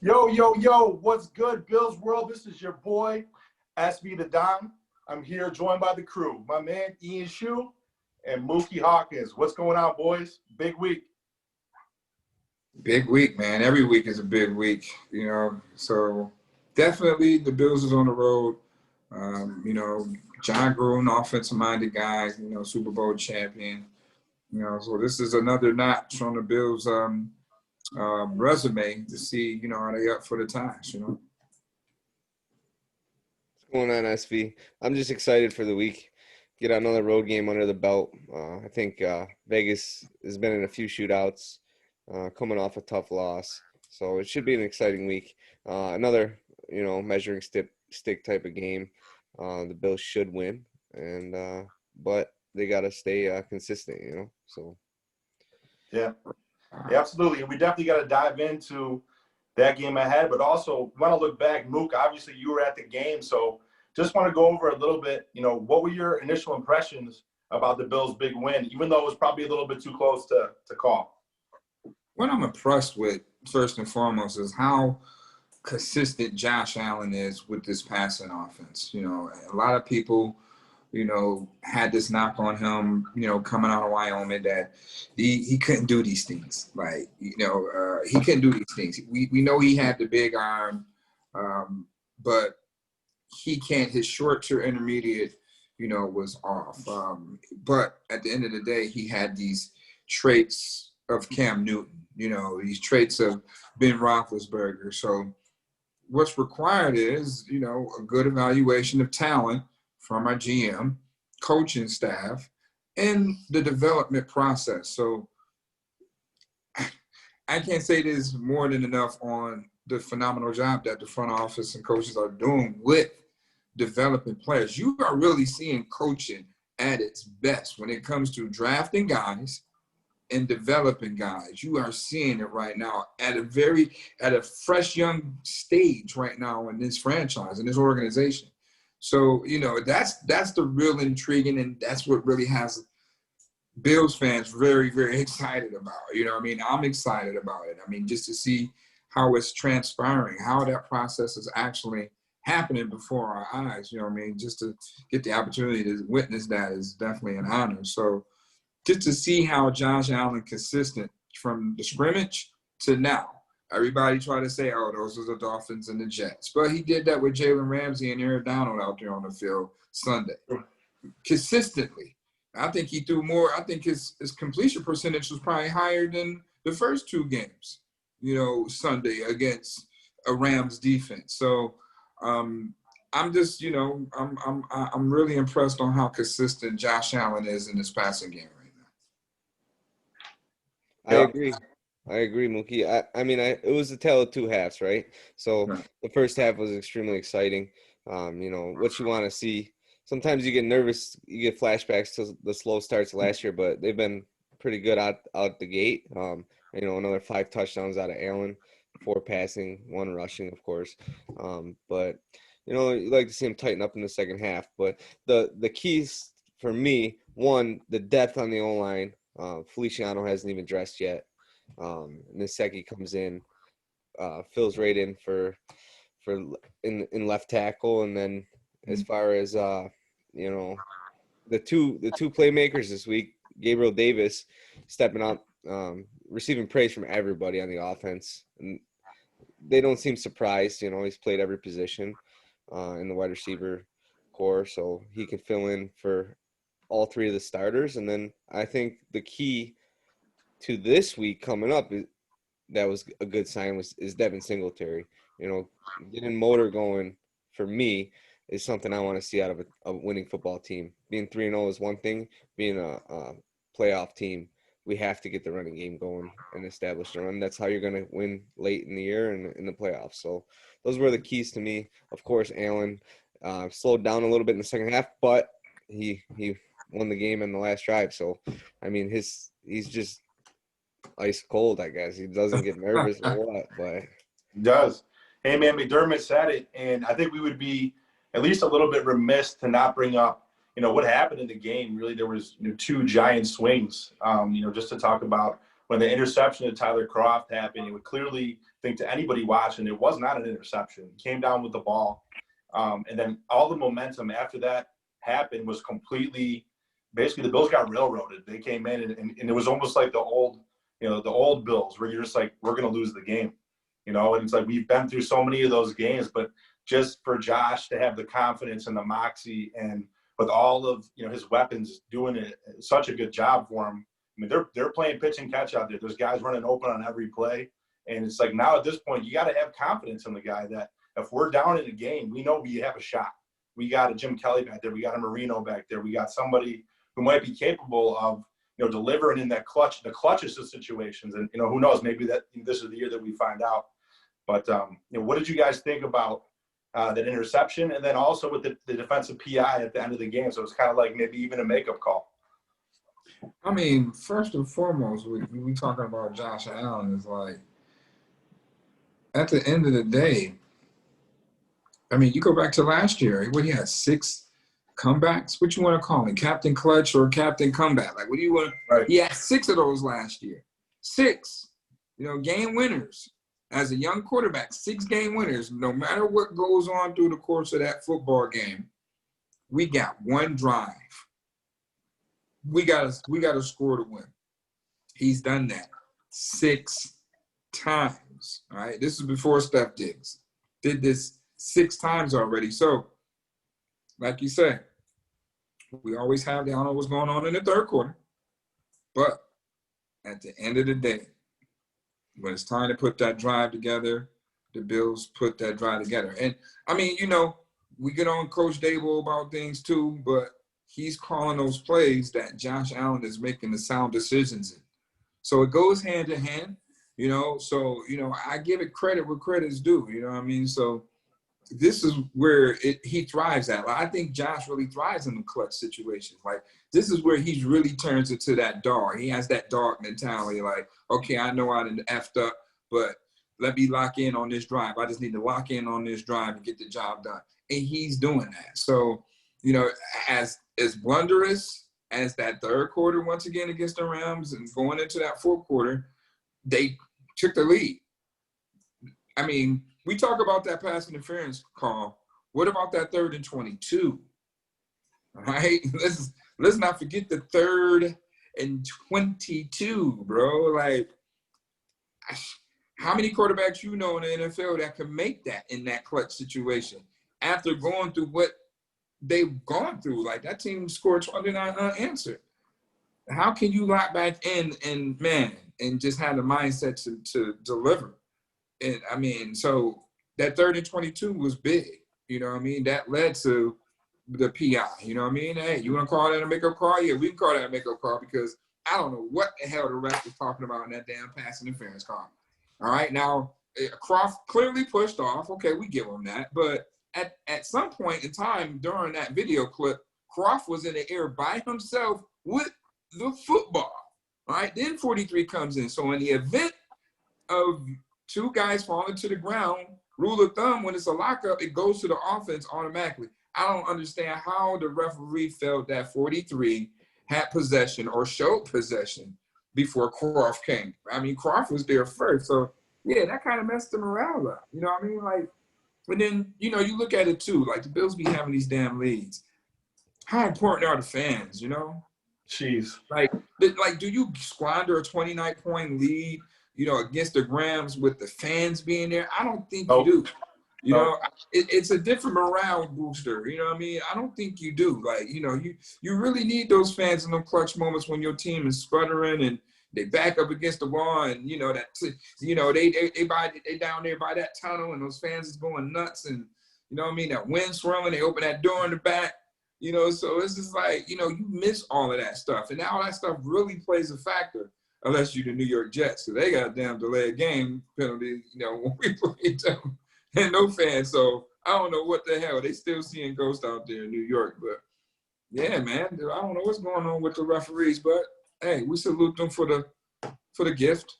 Yo, yo, yo, what's good, Bills World? This is your boy, SVthedon. I'm here joined by the crew, my man Ian Shue and Muki Hawkins. What's going on, boys? Big week. Big week, man. Every week is a big week, So definitely the Bills is on the road. John Gruden, offensive-minded guy, Super Bowl champion. So this is another notch on the Bills' resume to see, are they up for the task, What's going on, SV? I'm just excited for the week. Get another road game under the belt. I think Vegas has been in a few shootouts, coming off a tough loss. So it should be an exciting week. Another, measuring stick type of game. The Bills should win, but they got to stay consistent, So. Yeah, absolutely. We definitely got to dive into that game ahead, but also want to look back. Mook, obviously you were at the game, so just want to go over a little bit, what were your initial impressions about the Bills' big win, even though it was probably a little bit too close to call? What I'm impressed with, first and foremost, is how consistent Josh Allen is with this passing offense. A lot of people, had this knock on him, coming out of Wyoming that he couldn't do these things. Like, he couldn't do these things. We know he had the big arm, but he can't. His short to intermediate, was off. But at the end of the day, he had these traits of Cam Newton, these traits of Ben Roethlisberger. So what's required is, a good evaluation of talent from our GM, coaching staff, and the development process. So I can't say this more than enough on the phenomenal job that the front office and coaches are doing with developing players. You are really seeing coaching at its best when it comes to drafting guys and developing guys. You are seeing it right now at a fresh young stage right now in this franchise, in this organization. So, that's the real intriguing, and that's what really has Bills fans very, very excited about. I'm excited about it. Just to see how it's transpiring, how that process is actually happening before our eyes. Just to get the opportunity to witness that is definitely an honor. So just to see how Josh Allen consistent from the scrimmage to now. Everybody try to say, oh, those are the Dolphins and the Jets. But he did that with Jalen Ramsey and Aaron Donald out there on the field Sunday. Consistently. I think he threw more. I think his completion percentage was probably higher than the first two games, Sunday against a Rams defense. So I'm just, I'm really impressed on how consistent Josh Allen is in this passing game right now. I agree, Muki. It was a tale of two halves, right? So The first half was extremely exciting. What you want to see. Sometimes you get nervous, you get flashbacks to the slow starts last year, but they've been pretty good out the gate. Another 5 touchdowns out of Allen, 4 passing, 1 rushing, of course. But you like to see him tighten up in the second half. But the keys for me, one, the depth on the O-line. Feliciano hasn't even dressed yet. Niseki comes in, fills right in for in left tackle, and then as far as the two playmakers this week, Gabriel Davis stepping up, receiving praise from everybody on the offense, and they don't seem surprised. He's played every position in the wide receiver core, so he can fill in for all 3 of the starters. And then I think the key to this week coming up that was a good sign is Devin Singletary. Getting motor going for me is something I want to see out of a winning football team. Being 3-0 is one thing. Being a playoff team, we have to get the running game going and establish the run. That's how you're going to win late in the year and in the playoffs. So those were the keys to me. Of course, Allen slowed down a little bit in the second half, but he won the game in the last drive. So, he's just ice cold, I guess. He doesn't get nervous or what, but He does. Hey, man, McDermott said it, and I think we would be at least a little bit remiss to not bring up, what happened in the game. Really, there was 2 giant swings, just to talk about when the interception of Tyler Croft happened, you would clearly think to anybody watching, it was not an interception. He came down with the ball. And then all the momentum after that happened was completely, basically the Bills got railroaded. They came in and it was almost like the old Bills where you're just like, we're going to lose the game, and it's like, we've been through so many of those games, but just for Josh to have the confidence and the moxie and with all of, his weapons doing such a good job for him. I mean, they're playing pitch and catch out there. There's guys running open on every play. And it's like, now at this point, you got to have confidence in the guy that if we're down in a game, we know we have a shot. We got a Jim Kelly back there. We got a Marino back there. We got somebody who might be capable of, delivering in the clutchest of situations. And, who knows, maybe that this is the year that we find out. But, what did you guys think about that interception? And then also with the defensive PI at the end of the game. So it's kind of like maybe even a makeup call. I mean, first and foremost, we talking about Josh Allen is like, at the end of the day, I mean, you go back to last year, he had 6 comebacks. What you want to call him, Captain Clutch or Captain Comeback? Like, what do you want? Right. He had 6 of those last year. 6, game winners. As a young quarterback, 6 game winners. No matter what goes on through the course of that football game, we got one drive. We got to score to win. He's done that 6 times. All right, this is before Steph Diggs did this 6 times already. So, like you say, we always have I don't know what's going on in the third quarter, but at the end of the day, when it's time to put that drive together, the Bills put that drive together. And I mean, we get on Coach Dable about things too, but he's calling those plays that Josh Allen is making the sound decisions in. So it goes hand in hand, So, I give it credit where credit's due, you know what I mean? So this is where he thrives at. Like, I think Josh really thrives in the clutch situations. Like, this is where he really turns into that dog. He has that dog mentality, like, okay, I know I done effed up, but let me lock in on this drive. I just need to lock in on this drive and get the job done. And he's doing that. So, as blunderous as that third quarter once again against the Rams and going into that fourth quarter, they took the lead. I mean, we talk about that pass interference call. What about that 3rd and 22? All right, let's not forget the 3rd and 22, bro. Like, how many quarterbacks in the NFL that can make that in that clutch situation after going through what they've gone through? Like, that team scored 29 unanswered. How can you lock back in and just have the mindset to deliver? And I mean, so that 3rd and 22 was big. You know what I mean? That led to the PI. You know what I mean? Hey, you want to call that a makeup call? Yeah, we can call that a makeup call because I don't know what the hell the ref was talking about in that damn pass interference call. All right, now Croft clearly pushed off. Okay, we give him that. But at some point in time during that video clip, Croft was in the air by himself with the football. All right, then 43 comes in. So in the event of 2 guys falling to the ground, rule of thumb, when it's a lockup, it goes to the offense automatically. I don't understand how the referee felt that 43 had possession or showed possession before Croft came. I mean, Croft was there first. So, yeah, that kind of messed the morale up. You know what I mean? Like, but then, you look at it too. Like, the Bills be having these damn leads. How important are the fans, Jeez. Like, do you squander a 29-point lead, against the Rams with the fans being there? I don't think you do. It's a different morale booster. You know what I mean? I don't think you do. Like, you really need those fans in those clutch moments when your team is sputtering and they back up against the wall and, they down there by that tunnel and those fans is going nuts and, that wind's swirling, they open that door in the back. So it's just like, you miss all of that stuff. And now that stuff really plays a factor, unless you're the New York Jets. So they got a damn delayed game penalty, when we played them. And no fans. So I don't know what the hell. They still seeing ghosts out there in New York. But, yeah, man, I don't know what's going on with the referees. But, hey, we salute them for the gift,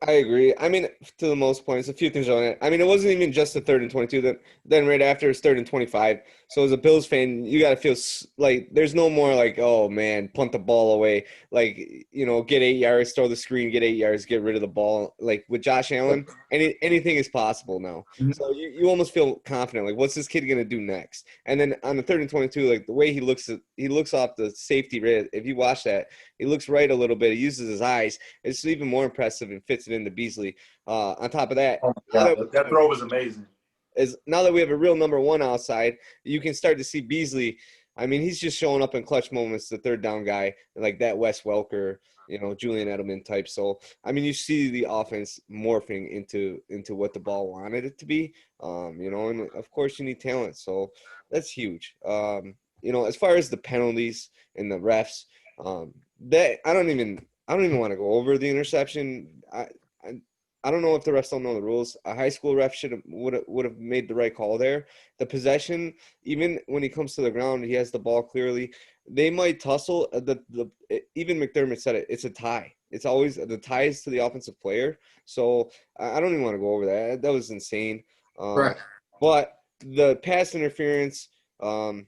I agree. I mean, to the most points, a few things on it. I mean, it wasn't even just the 3rd and 22. Then right after it's 3rd and 25. So as a Bills fan, you got to feel like there's no more like, oh man, punt the ball away. Like, get 8 yards, throw the screen, get 8 yards, get rid of the ball. Like with Josh Allen, anything is possible now. So you almost feel confident. Like, what's this kid gonna do next? And then on the 3rd and 22, like the way he looks off the safety. If you watch that, he looks right a little bit. He uses his eyes. It's even more impressive and fits it into Beasley. On top of that, Oh my God, that throw was amazing. now that we have a real number one outside, you can start to see Beasley. I mean, he's just showing up in clutch moments, the 3rd down guy, like that Wes Welker, Julian Edelman type. So, I mean, you see the offense morphing into what the ball wanted it to be, and of course you need talent. So that's huge. As far as the penalties and the refs, that I don't even want to go over the interception. I don't know if the refs don't know the rules. A high school ref would have made the right call there. The possession, even when he comes to the ground, he has the ball clearly. They might tussle. Even McDermott said it. It's a tie. It's always the ties to the offensive player. So I don't even want to go over that. That was insane. Right. But the pass interference, I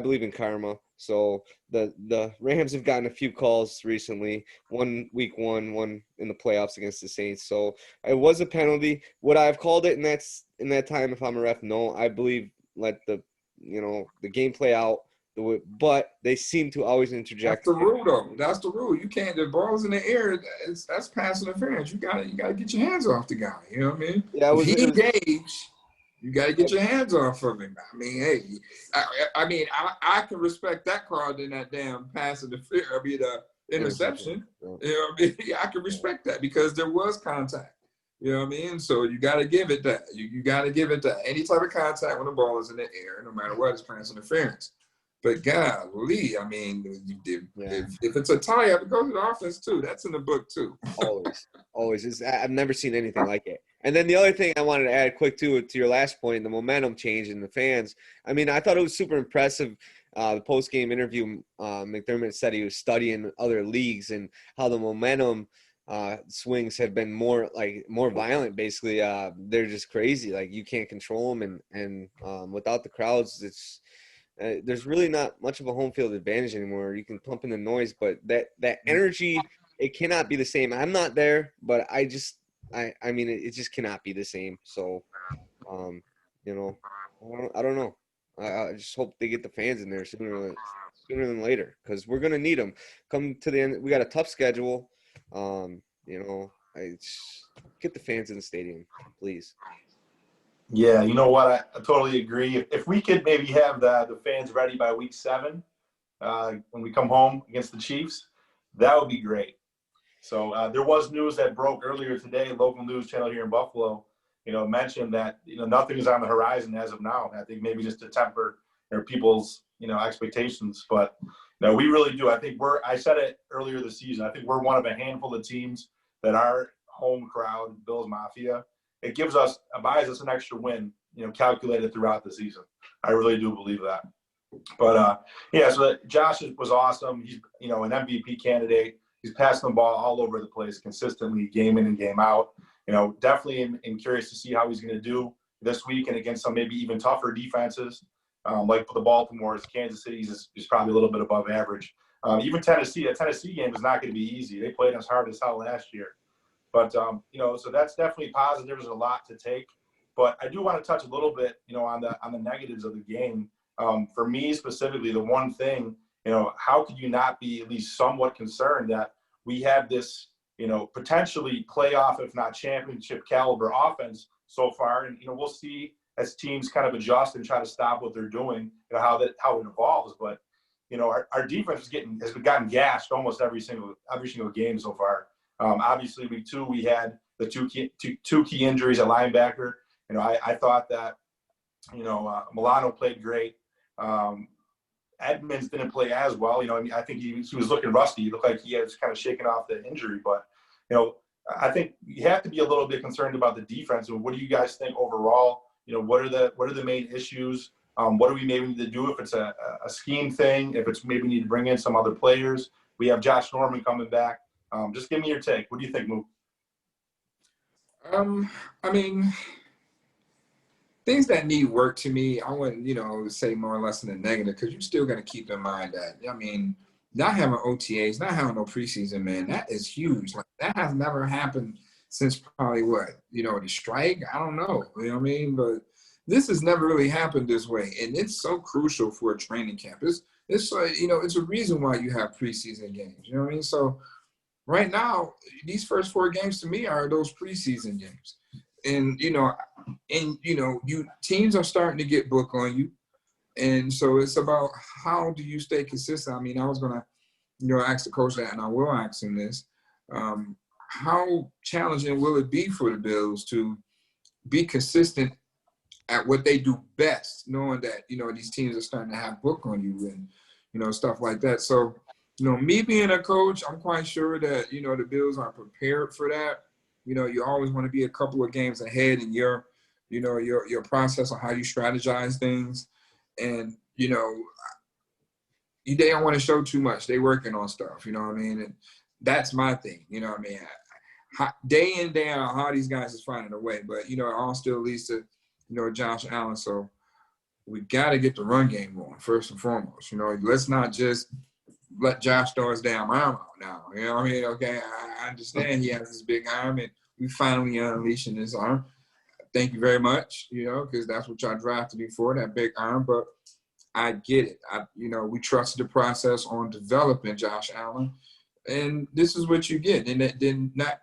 believe in karma. So the Rams have gotten a few calls recently, one week one in the playoffs against the Saints. So it was a penalty. Would I have called it in that time if I'm a ref? No, I believe let the game play out. But they seem to always interject. That's the rule, though. That's the rule. You can't. The ball's in the air. That's pass interference. You gotta get your hands off the guy. You know what I mean? Yeah, if he engaged, you got to get your hands off of him. I mean, hey, I can respect that call than that damn pass interference. Interception. You know what I mean? I can respect that because there was contact. You know what I mean? So you got to give it that. You got to give it that. Any type of contact when the ball is in the air, no matter what, it's pass interference. But golly, I mean, if it's a tie-up, it goes to the offense too. That's in the book too. Always. I've never seen anything like it. And then the other thing I wanted to add quick to your last point, the momentum change in the fans. I mean, I thought it was super impressive. The post-game interview, McDermott said he was studying other leagues and how the momentum swings have been more violent. Basically, they're just crazy. Like you can't control them, and without the crowds, it's there's really not much of a home field advantage anymore. You can pump in the noise, but that energy, it cannot be the same. I'm not there, but I mean, it just cannot be the same. So, I don't know. I just hope they get the fans in there sooner than later because we're gonna need them. Come to the end, we got a tough schedule. Get the fans in the stadium, please. Yeah, you know what? I totally agree. If we could maybe have the fans ready by week 7 when we come home against the Chiefs, that would be great. So there was news that broke earlier today, local news channel here in Buffalo, mentioned that, nothing is on the horizon as of now. I think maybe just to temper people's, expectations. But, we really do. I think I said it earlier this season, I think we're one of a handful of teams that our home crowd, Bills Mafia, it buys us an extra win, calculated throughout the season. I really do believe that. But, so Josh was awesome. He's, an MVP candidate. He's passing the ball all over the place consistently, game in and game out. Definitely am curious to see how he's going to do this week and against some maybe even tougher defenses. Like the Baltimore's, Kansas City's is probably a little bit above average. Even Tennessee, a Tennessee game is not going to be easy. They played us hard as hell last year. But, so that's definitely positive. There's a lot to take. But I do want to touch a little bit, on the negatives of the game. For me specifically, the one thing, how could you not be at least somewhat concerned that we have this, potentially playoff, if not championship caliber offense so far. And, we'll see as teams kind of adjust and try to stop what they're doing, how it evolves. But, our defense has gotten gashed almost every single game so far. Obviously, week 2, we had the two key injuries at linebacker. I thought that, Milano played great. Edmonds didn't play as well. I think he was looking rusty. He looked like he was kind of shaking off the injury. But, I think you have to be a little bit concerned about the defense. And what do you guys think overall? What are the main issues? What do we maybe need to do if it's a scheme thing, if it's maybe need to bring in some other players? We have Josh Norman coming back. Just give me your take. What do you think, Mook? I mean, things that need work to me, I wouldn't, say more or less in the negative, because you're still going to keep in mind that, I mean, not having OTAs, not having no preseason, man, that is huge. Like, that has never happened since probably the strike? I don't know. You know what I mean? But this has never really happened this way. And it's so crucial for a training camp. It's like, it's a reason why you have preseason games. You know what I mean? So right now, these first 4 games to me are those preseason games. And, you teams are starting to get book on you. And so it's about how do you stay consistent? I mean, I was going to, ask the coach that, and I will ask him this. How challenging will it be for the Bills to be consistent at what they do best, knowing that, these teams are starting to have book on you and, stuff like that. So, me being a coach, I'm quite sure that, the Bills are prepared for that. You always want to be a couple of games ahead in your process on how you strategize things. And, they don't want to show too much. They working on stuff, you know what I mean? And that's my thing, you know what I mean? Day in, day out, how these guys is finding a way. But, it all still leads to, Josh Allen. So we got to get the run game going first and foremost. Let's not just let Josh throw his damn arm out now. You know what I mean? Okay, I understand he has this big arm, and we finally unleashing his arm. Thank you very much, because that's what y'all drafted me for, that big arm. But I get it. We trusted the process on developing Josh Allen, and this is what you get. And then not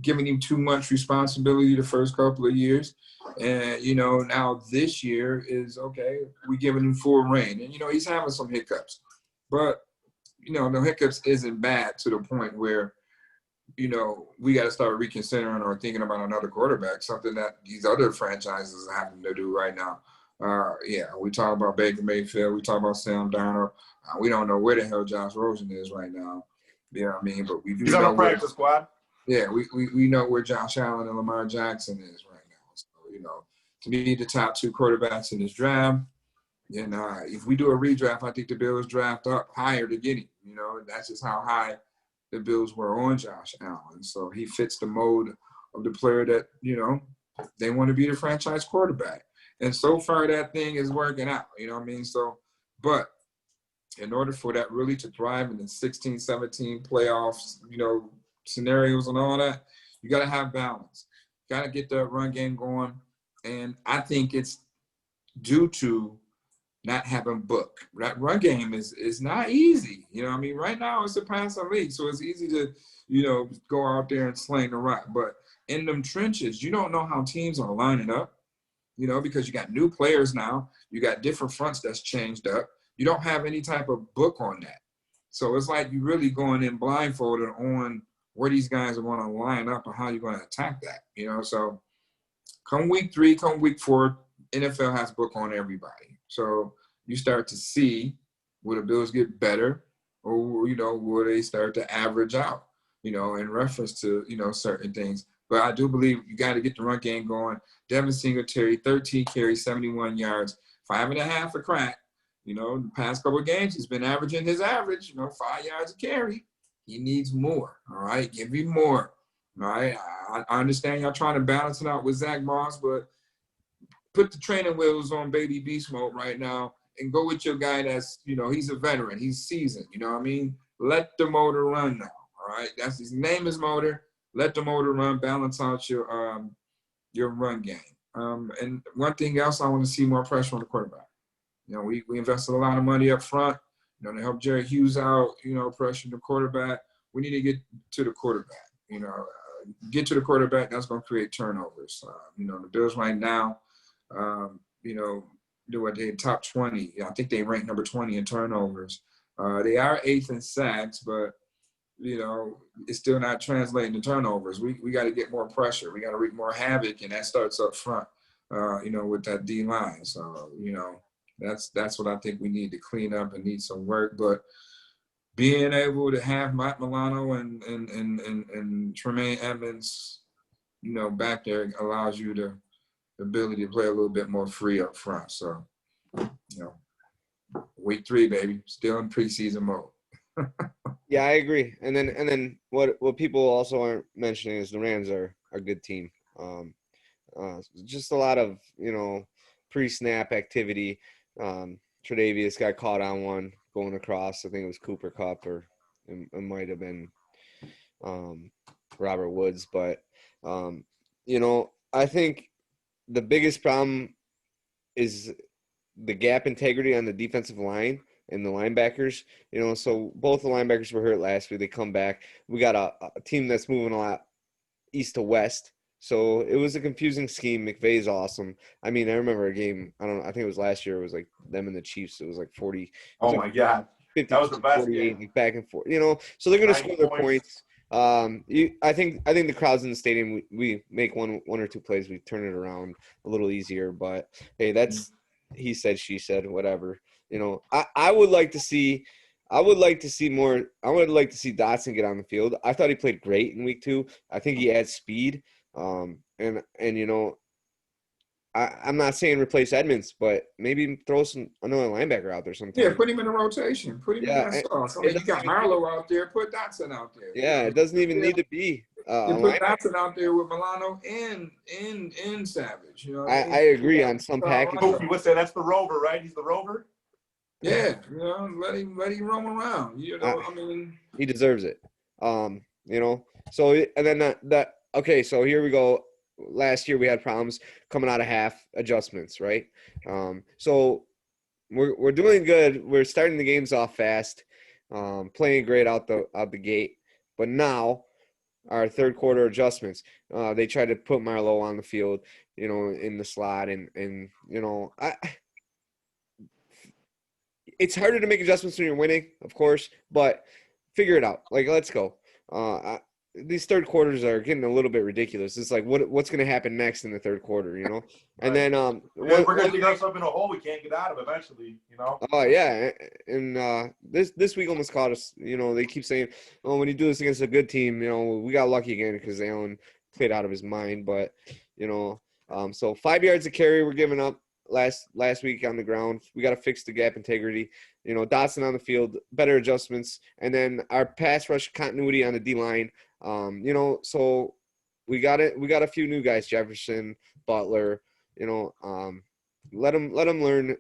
giving him too much responsibility the first couple of years. And, now this year is, okay, we giving him full reign. And, he's having some hiccups. But, the hiccups isn't bad to the point where, we got to start reconsidering or thinking about another quarterback, something that these other franchises are having to do right now. We talk about Baker Mayfield. We talk about Sam Darnold. We don't know where the hell Josh Rosen is right now. You know what I mean? But we do He's know on the practice squad. Yeah, we know where Josh Allen and Lamar Jackson is right now. So, to me, the top 2 quarterbacks in this draft. And if we do a redraft, I think the Bills draft up higher to get him. That's just how high the Bills were on Josh Allen. So he fits the mode of the player that, they want to be the franchise quarterback. And so far that thing is working out, you know what I mean? So, but in order for that really to thrive in the 16, 17 playoffs, scenarios and all that, you got to have balance. Got to get that run game going. And I think it's due to not having book. That run game is not easy. You know what I mean? Right now it's a passing league, so it's easy to, go out there and sling the rock. But in them trenches, you don't know how teams are lining up, because you got new players now. You got different fronts that's changed up. You don't have any type of book on that. So it's like you're really going in blindfolded on where these guys are going to line up and how you're going to attack that, So come week 3, come week 4, NFL has book on everybody. So you start to see will the Bills get better or, will they start to average out, in reference to, certain things. But I do believe you got to get the run game going. Devin Singletary, 13 carries, 71 yards, 5.5 a crack. The past couple of games, he's been averaging his average, 5 yards a carry. He needs more, all right? Give me more, all right? I understand y'all trying to balance it out with Zach Moss, but put the training wheels on baby beast mode right now and go with your guy that's, he's a veteran. He's seasoned, you know what I mean? Let the motor run now, all right? That's his name is motor. Let the motor run, balance out your run game. And one thing else, I want to see more pressure on the quarterback. We invested a lot of money up front, to help Jerry Hughes out, pressure the quarterback. We need to get to the quarterback, get to the quarterback. That's going to create turnovers. The Bills right now, they top 20. I think they rank number 20 in turnovers. They are 8th in sacks, but, it's still not translating to turnovers. We got to get more pressure. We got to wreak more havoc, and that starts up front, with that D-line. So, that's what I think we need to clean up and need some work. But being able to have Mike Milano and Tremaine Edmonds, back there allows you the ability to play a little bit more free up front. So, week 3, baby, still in preseason mode. Yeah, I agree. And then what people also aren't mentioning is the Rams are a good team. Just a lot of pre-snap activity. Tre'Davious got caught on one going across. I think it was Cooper Kupp, or it might have been Robert Woods. But, I think the biggest problem is the gap integrity on the defensive line and the linebackers. So both the linebackers were hurt last week. They come back. We got a team that's moving a lot east to west. So it was a confusing scheme. McVay's awesome. I mean, I remember a game, I think it was last year, it was like them and the Chiefs. It was like 40. Oh, my God. 50, That was the best 48, game. like back and forth, so they're going to 90 score their points. I think the crowds in the stadium, we make one or two plays, we turn it around a little easier, but hey, that's he said, she said, whatever. I would like to see more. I would like to see Dotson get on the field. I thought he played great in week 2. I think he adds speed. And I'm not saying replace Edmonds, but maybe throw another linebacker out there sometime. Yeah, put him in a rotation. Put him in that sauce. You got Marlowe out there. Put Dotson out there. Yeah, it doesn't even need to be. You put Dotson out there with Milano and Savage. I agree on some packages. Muki, what's that? That's the Rover, right? He's the Rover. Yeah, let him roam around. He deserves it. So and then that. Okay, so here we go. Last year we had problems coming out of half adjustments, right? So we're doing good. We're starting the games off fast, playing great out the gate. But now our third quarter adjustments, they tried to put Marlowe on the field, in the slot, and it's harder to make adjustments when you're winning, of course, but figure it out. Like, let's go. These third quarters are getting a little bit ridiculous. It's like, what's going to happen next in the third quarter, And then we're going to dig ourselves in a hole we can't get out of eventually, Oh yeah, and this week almost caught us. They keep saying, "Oh, when you do this against a good team, we got lucky again because Allen played out of his mind." But so 5 yards of carry we're giving up last week on the ground. We got to fix the gap integrity. Dotson on the field, better adjustments, and then our pass rush continuity on the D line. So we got it. We got a few new guys, Jefferson, Butler. Let them learn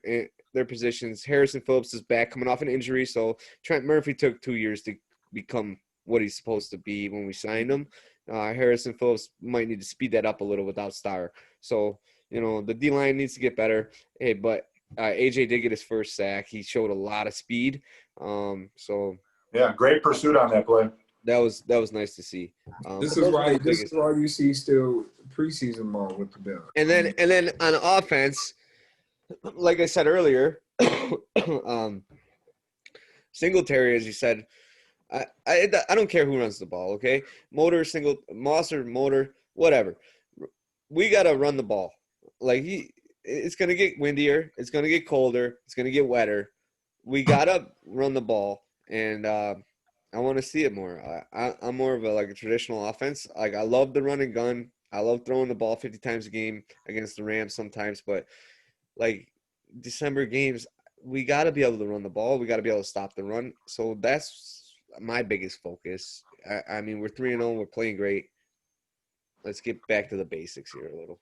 their positions. Harrison Phillips is back, coming off an injury. So Trent Murphy took 2 years to become what he's supposed to be when we signed him. Harrison Phillips might need to speed that up a little without Starr. So the D line needs to get better. Hey, but AJ did get his first sack. He showed a lot of speed. So yeah, great pursuit on that play. That was nice to see. This is why you see still preseason mode with the Bills. And then on offense, like I said earlier, Singletary, as you said, I don't care who runs the ball. Okay, motor, whatever. We gotta run the ball. Like it's gonna get windier. It's gonna get colder. It's gonna get wetter. We gotta run the ball, and I want to see it more. I'm more of a traditional offense. Like, I love the run and gun. I love throwing the ball 50 times a game against the Rams sometimes, but December games, we got to be able to run the ball. We got to be able to stop the run. So that's my biggest focus. I mean, we're 3-0. We're playing great. Let's get back to the basics here a little,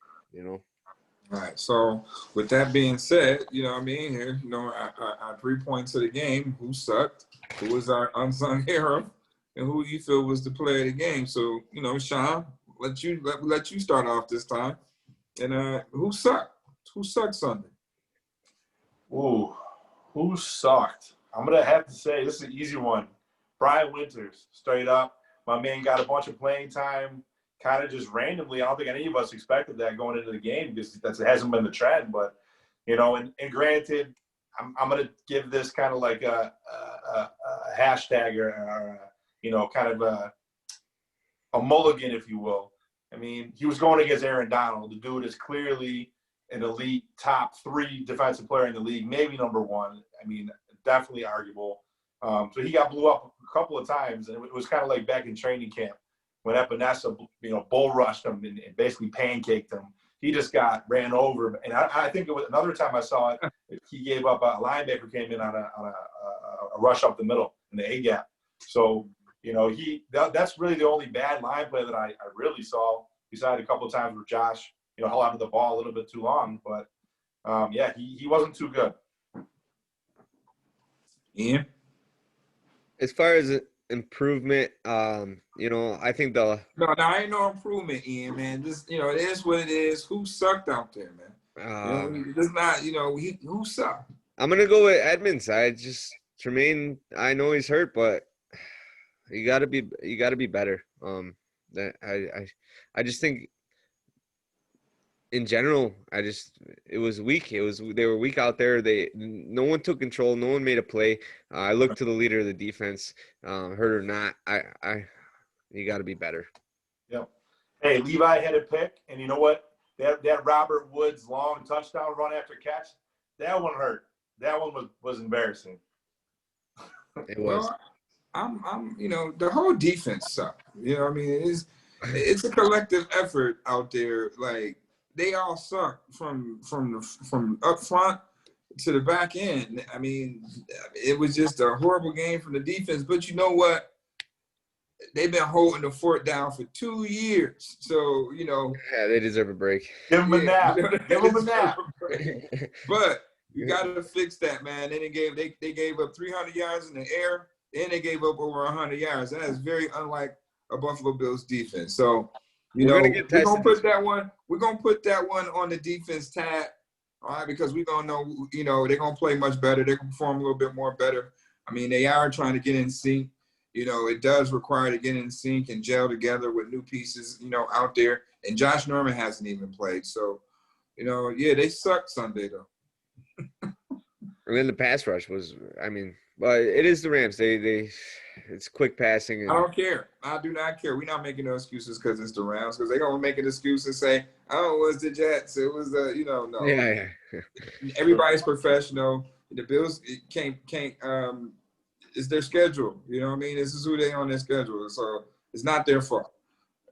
All right. So with that being said, here, our 3 points of the game, who sucked, who was our unsung hero, and who you feel was the player of the game. So, Sean, let you start off this time. And who sucked? Who sucked Sunday? Ooh, who sucked? I'm going to have to say this is an easy one. Brian Winters, straight up. My man got a bunch of playing time, kind of just randomly. I don't think any of us expected that going into the game because it hasn't been the trend. But, and granted, I'm going to give this kind of like a hashtag or kind of a mulligan, if you will. I mean, he was going against Aaron Donald. The dude is clearly an elite top 3 defensive player in the league, maybe number 1. I mean, definitely arguable. So he got blew up a couple of times, and it was kind of like back in training camp when Epinesa, bull rushed him and basically pancaked him. He just got ran over. And I think it was another time I saw it, he gave up a linebacker came in on a rush up the middle in the A gap. So, that's really the only bad line play that I really saw, besides a couple of times where Josh, held onto the ball a little bit too long. But, Yeah, he wasn't too good. Ian? As far as improvement, I think the No, ain't no improvement, Ian, man. Just, it is what it is. Who sucked out there, man? It's not, who sucked? I'm gonna go with Edmonds. Tremaine. I know he's hurt, but you gotta be better. That I just think in general, it was weak. They were weak out there. No one took control. No one made a play. I looked to the leader of the defense, hurt or not. You got to be better. Yep. Hey, Levi had a pick, and you know what? That Robert Woods long touchdown run after catch, that one hurt. That one was embarrassing. It was. Well, I'm the whole defense sucked. I mean, it's a collective effort out there. Like, they all suck from up front to the back end. I mean, it was just a horrible game from the defense. But you know what? They've been holding the fort down for 2 years. So, Yeah, they deserve a break. Give them a nap. Give them a nap. But you got to fix that, man. Then they gave up 300 yards in the air, and they gave up over 100 yards. That is very unlike a Buffalo Bills defense. So, we're gonna put that one. We're gonna put that one on the defense tab, all right? Because we're gonna know, they're gonna play much better. They can perform a little bit more better. I mean, they are trying to get in sync. It does require to get in sync and gel together with new pieces, out there. And Josh Norman hasn't even played. So, they sucked Sunday, though. And then the pass rush was, but it is the Rams. It's quick passing. I don't care. I do not care. We're not making no excuses because it's the Rams. Because they're going to make an excuse and say, oh, it was the Jets. It was no. Yeah. Everybody's professional. The Bills can't it's their schedule. You know what I mean? This is who they on their schedule. So it's not their fault.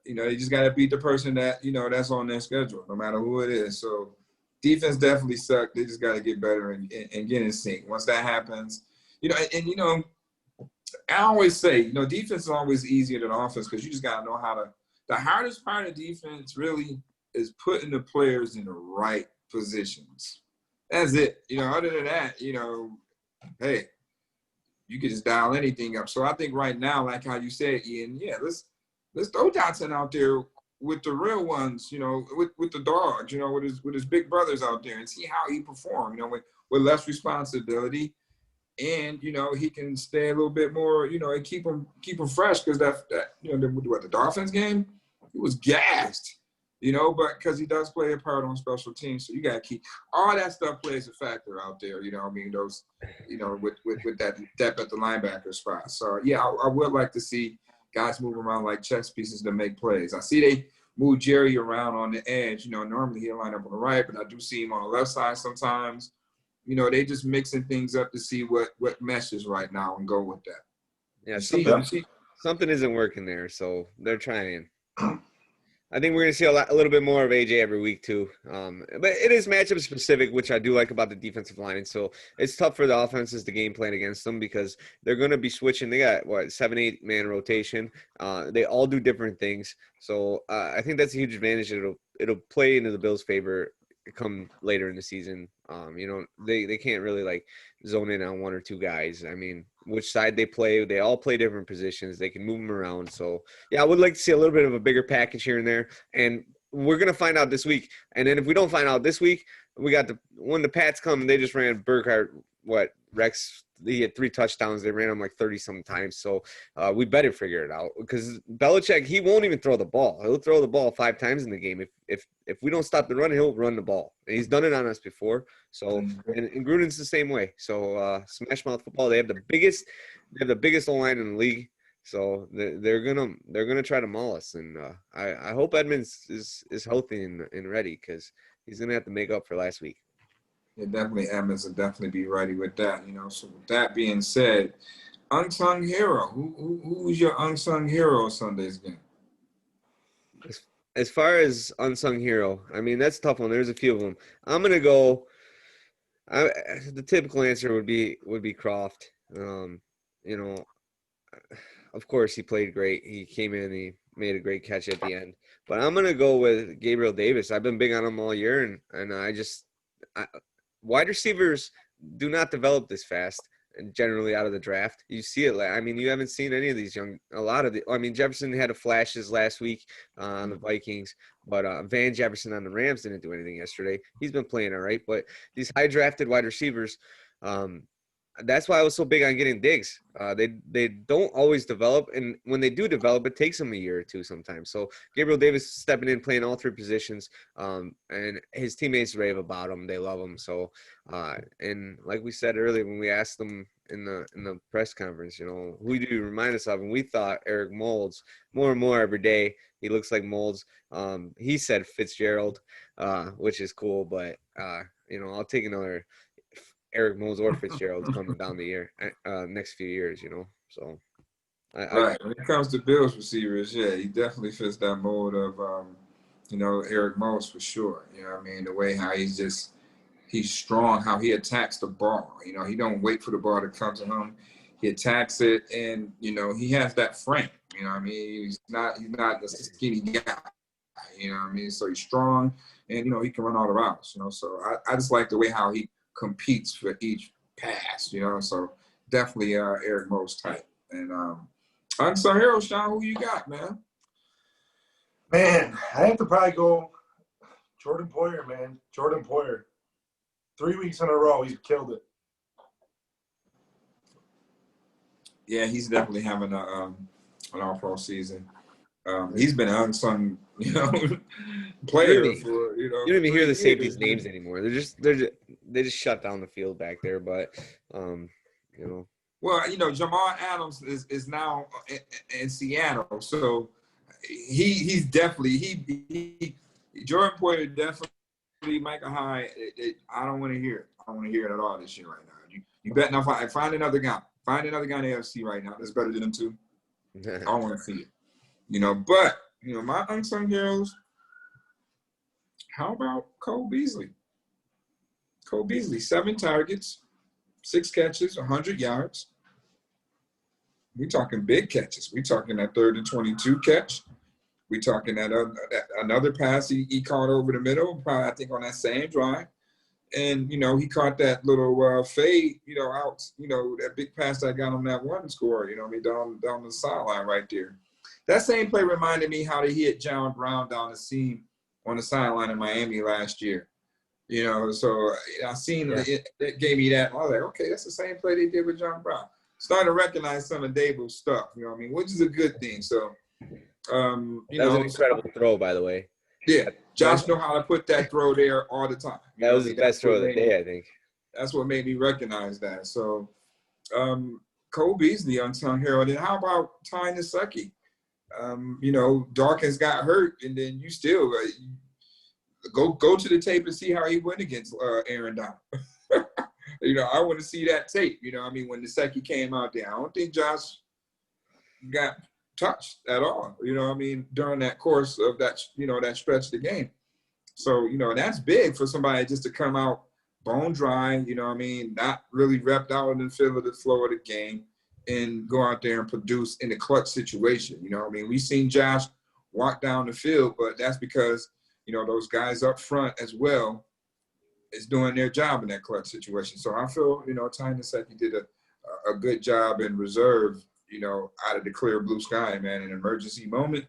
They just got to beat the person that, that's on their schedule, no matter who it is. So defense definitely sucked. They just got to get better and get in sync. Once that happens, I always say, defense is always easier than offense because you just got to know how to – the hardest part of defense really is putting the players in the right positions. That's it. Other than that, hey, you can just dial anything up. So I think right now, like how you said, Ian, yeah, let's throw Dotson out there with the real ones, with the dogs, with his big brothers out there and see how he performs, with less responsibility. And, he can stay a little bit more, and keep him fresh because the Dolphins game, he was gassed, but because he does play a part on special teams. So you got to keep all that stuff plays a factor out there, those, with that depth at the linebacker spot. So, yeah, I would like to see guys move around like chess pieces to make plays. I see they move Jerry around on the edge. Normally he'll line up on the right, but I do see him on the left side sometimes. They just mixing things up to see what meshes right now and go with that. Yeah, something isn't working there, so they're trying. I think we're going to see a little bit more of AJ every week too. But it is matchup specific, which I do like about the defensive line. And so it's tough for the offenses to game plan against them because they're going to be switching. They got 7-8 man rotation. They all do different things. So I think that's a huge advantage. It'll play into the Bills' favor come later in the season. They can't really zone in on one or two guys. Which side they play, they all play different positions. They can move them around. So yeah, I would like to see a little bit of a bigger package here and there. And we're going to find out this week. And then if we don't find out this week, we got when the Pats come, they just ran Burkhardt, Rex, he had 3 touchdowns. They ran him 30-some times. So we better figure it out because Belichick, he won't even throw the ball. He'll throw the ball 5 times in the game. If we don't stop the run, he'll run the ball. And he's done it on us before. So and Gruden's the same way. So smash mouth football. They have the biggest O-line in the league. So they're gonna try to maul us. And I hope Edmonds is healthy and ready because he's gonna have to make up for last week. Yeah, definitely Edmonds will definitely be ready with that, So with that being said, Unsung Hero. Who's your Unsung Hero Sunday's game? As far as Unsung Hero, that's a tough one. There's a few of them. I'm gonna go. The typical answer would be Croft. Of course he played great. He came in, he made a great catch at the end. But I'm gonna go with Gabriel Davis. I've been big on him all year, and I just wide receivers do not develop this fast. And generally out of the draft, you see it. I mean, you haven't seen any of these Jefferson had a flashes last week on the Vikings, but Van Jefferson on the Rams didn't do anything yesterday. He's been playing all right, but these high drafted wide receivers, that's why I was so big on getting Diggs. They don't always develop, and when they do develop, it takes them a year or two sometimes. So Gabriel Davis stepping in, playing all three positions, and his teammates rave about him. They love him. So, and like we said earlier when we asked them in the press conference, who do you remind us of? And we thought Eric Moulds. More and more every day, he looks like Moulds. He said Fitzgerald, which is cool, but I'll take another Eric Moulds or Fitzgerald coming down the year, next few years, So, right. When it comes to Bills receivers, yeah, he definitely fits that mold of, Eric Moulds for sure. The way how he's strong, how he attacks the ball. He don't wait for the ball to come to him. He attacks it, and he has that frame. He's not a skinny guy. So he's strong, and he can run all the routes. So I just like the way how he competes for each pass, so definitely Eric Moulds type. And Unsung Hero, Sean, who you got, man? Man, I have to probably go Jordan Poyer, man. Jordan Poyer. 3 weeks in a row, he's killed it. Yeah, he's definitely having an all-pro season. He's been an unsung, player for You don't even hear the safeties' names anymore. They just shut down the field back there. But Well, Jamal Adams is now in Seattle, so he's definitely Jordan Poyer definitely Micah Hyde. I don't want to hear it. I don't want to hear it at all this year right now. You better not find another guy. Find another guy in the AFC right now that's better than him too. I don't want to see it. But my unsung heroes. How about Cole Beasley? Cole Beasley, 7 targets, 6 catches, 100 yards. We're talking big catches. We're talking that 3rd and 22 catch. We're talking that another pass he caught over the middle, probably I think on that same drive. And, he caught that little fade, out, that big pass that got on that one score, down the sideline right there. That same play reminded me how they hit John Brown down the seam on the sideline in Miami last year. So I seen it gave me that. I was like, okay, that's the same play they did with John Brown. Starting to recognize some of Dable's stuff, which is a good thing. So, that was an incredible throw, by the way. Yeah, Josh know how to put that throw there all the time. That was his best throw of the day, I think. That's what made me recognize that. So, Cole Beasley, unsung hero. And then how about Ty Nsekhe? Dawkins got hurt, and then you still go to the tape and see how he went against Aaron Donald. I want to see that tape. When Nsekhe came out there, I don't think Josh got touched at all. During that course of that, that stretch of the game. So, that's big for somebody just to come out bone dry, not really repped out in the field of the flow of the game and go out there and produce in a clutch situation. We've seen Josh walk down the field, but that's because, those guys up front as well is doing their job in that clutch situation. So I feel, Ty Nsekhe did a good job in reserve, out of the clear blue sky, man. In an emergency moment,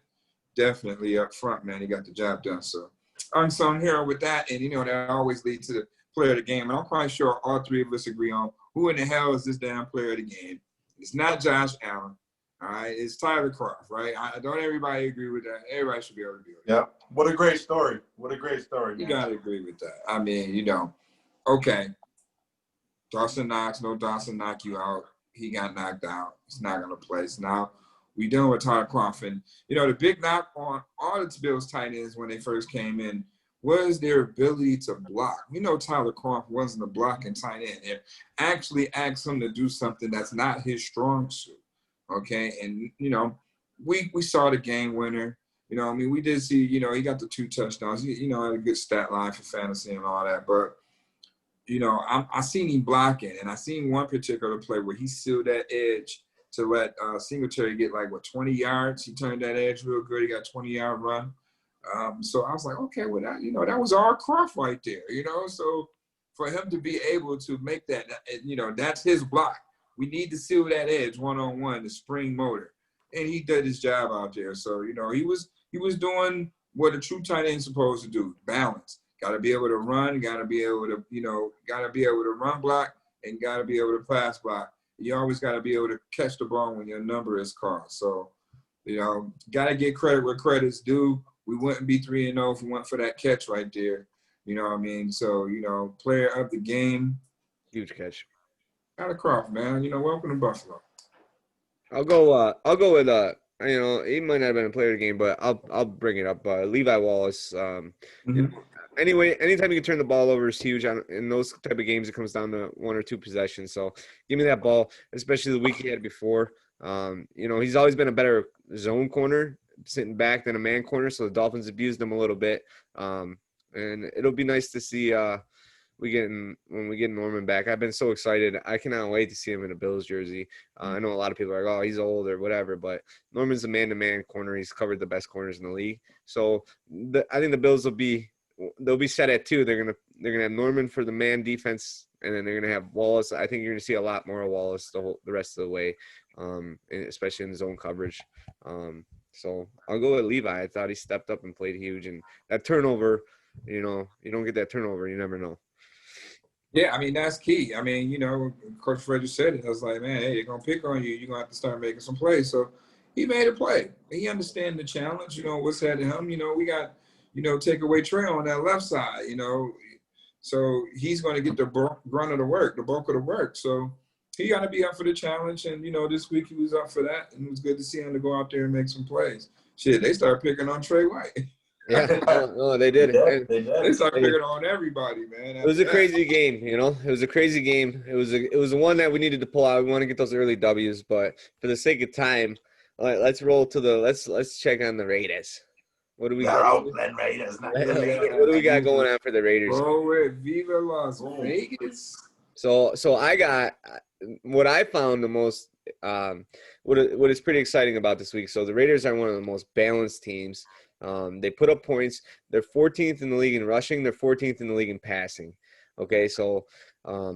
definitely up front, man. He got the job done. So unsung hero with that. And, that always leads to the player of the game. And I'm quite sure all three of us agree on who in the hell is this damn player of the game. It's not Josh Allen. All right. It's Tyler Kroft, right? Don't everybody agree with that? Everybody should be able to agree with that. Yeah. What a great story. What a great story, man. You got to agree with that. Okay. Dawson Knox, no Dawson knock you out. He got knocked out. He's not going to play. So now we dealing with Tyler Kroft. And, the big knock on all the Bills tight ends when they first came in was their ability to block. Tyler Kroft wasn't a blocking tight end. It actually asked him to do something that's not his strong suit. Okay. And, we saw the game winner. We did see, he got the 2 touchdowns. Had a good stat line for fantasy and all that. But, I seen him blocking, and I seen one particular play where he sealed that edge to let Singletary get 20 yards. He turned that edge real good. He got a 20-yard run. So I was like, okay, well, that was our Kroft right there, So for him to be able to make that, that's his block. We need to seal that edge one-on-one, the spring motor. And he did his job out there. So, he was doing what a true tight end is supposed to do, balance. Got to be able to run, got to be able to run block, and got to be able to pass block. You always got to be able to catch the ball when your number is called. So, got to get credit where credit's due. We wouldn't be 3-0 if we went for that catch right there. You know what I mean? So, player of the game. Huge catch. Out of Croft, man. Welcome to Buffalo. I'll go with he might not have been a player of the game, but I'll bring it up. Levi Wallace. Anyway, anytime you can turn the ball over is huge. In those type of games, it comes down to 1 or 2 possessions. So give me that ball, especially the week he had before. He's always been a better zone corner, sitting back than a man corner. So the Dolphins abused him a little bit. And it'll be nice to see when we get Norman back. I've been so excited. I cannot wait to see him in a Bills jersey. I know a lot of people are like, oh, he's old or whatever, but Norman's a man-to-man corner. He's covered the best corners in the league. So I think the Bills they'll be set at 2. They're gonna have Norman for the man defense, and then they're gonna have Wallace. I think you're gonna see a lot more of Wallace the rest of the way, especially in zone coverage. So I'll go with Levi. I thought he stepped up and played huge, and that turnover, you don't get that turnover, you never know. Yeah, that's key. Coach Fred just said it. I was like, man, hey, they're going to pick on you. You're going to have to start making some plays. So he made a play. He understands the challenge, what's ahead of him. We got, take away Trey on that left side, So he's going to get the brunt of the work, the bulk of the work. So he got to be up for the challenge. And, this week he was up for that. And it was good to see him to go out there and make some plays. Shit, they started picking on Trey White. Yeah, no, they did. They started picking on everybody, man. It was a crazy game, It was a crazy game. It was one that we needed to pull out. We want to get those early W's, but for the sake of time, let's roll to let's check on the Raiders. What do we got? Raiders. What do we got going on for the Raiders? Oh, Viva Las Vegas. So I got what I found the most what is pretty exciting about this week. So the Raiders are one of the most balanced teams. They put up points. They're 14th in the league in rushing. They're 14th in the league in passing. Okay, so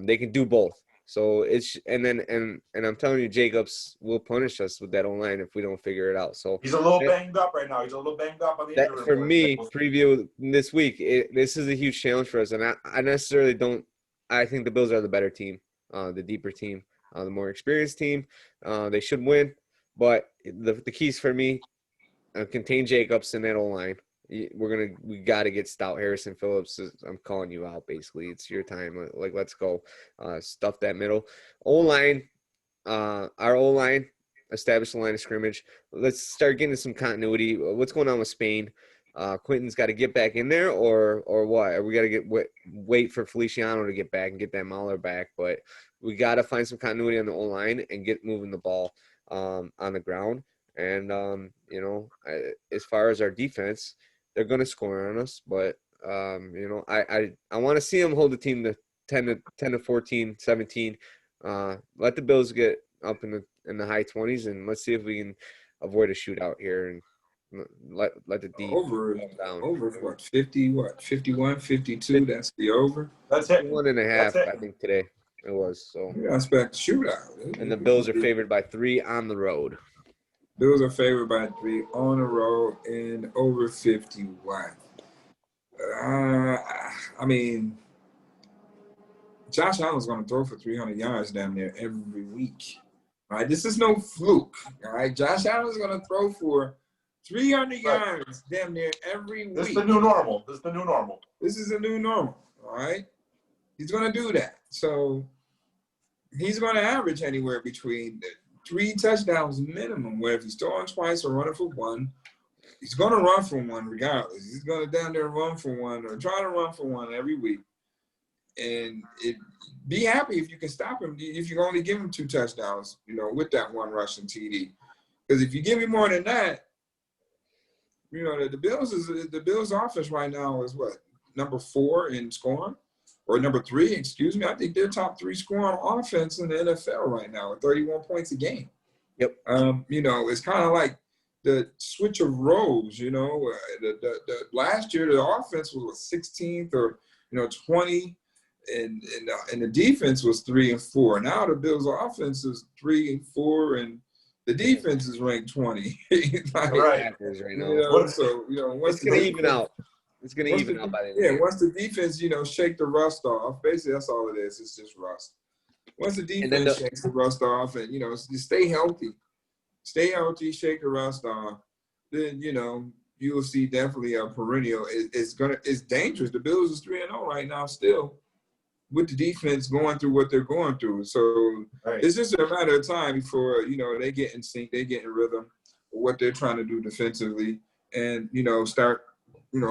they can do both. So and I'm telling you, Jacobs will punish us with that O-line if we don't figure it out. So he's a little banged up right now. He's a little banged up on the injury report. For me, preview this week. This is a huge challenge for us, and I necessarily don't. I think the Bills are the better team, the deeper team, the more experienced team. They should win, but the keys for me. Contain Jacobs in that O-line. We got to get stout. Harrison Phillips, I'm calling you out, basically. It's your time. Let's go. Stuff that middle. O-line, our O-line, establish the line of scrimmage. Let's start getting some continuity. What's going on with Spain? Quentin's got to get back in there or what? Are we got to wait for Feliciano to get back and get that Mahler back? But we got to find some continuity on the O-line and get moving the ball on the ground. And, as far as our defense, they're going to score on us. But, I want to see them hold the team to 10 to 14, 17. Let the Bills get up in the high 20s, and let's see if we can avoid a shootout here and let the D down. Over what, 50, 51, 52, that's the over? That's it. 1.5, I think, today it was. So we expect a shootout. And the Bills are favored by 3 on the road. Bills are favored by 3 on the road and over 51. Josh Allen's going to throw for 300 yards down there every week. All right, this is no fluke. All right, Josh Allen's going to throw for 300 yards damn near every week. This is the new normal. This is a new normal. All right, he's going to do that. So he's going to average anywhere between 3 touchdowns minimum, where if he's throwing twice or running for 1, he's going to run for 1 regardless. He's going to down there run for 1 or try to run for 1 every week. And be happy if you can stop him, if you only give him 2 touchdowns, with that 1 rushing TD. Because if you give him more than that, the Bills offense right now is what? Number 4 in scoring? Or number 3, excuse me. I think they're top 3 scoring offense in the NFL right now with 31 points a game. Yep. It's kind of like the switch of roles, the last year the offense was 16th or, 20. and the defense was 3 and 4. Now the Bills' offense is 3 and 4, and the defense is ranked 20. Like, Right. Right you now. know, so once It's gonna even out. It's gonna even out by the end of the year. once the defense, shake the rust off. Basically, that's all it is. It's just rust. Once the defense shakes the rust off, and you stay healthy, shake the rust off, then you will see definitely a perennial. It's dangerous. The Bills is 3-0 right now still, with the defense going through what they're going through. So It's just a matter of time before they get in sync, they get in rhythm with what they're trying to do defensively, and start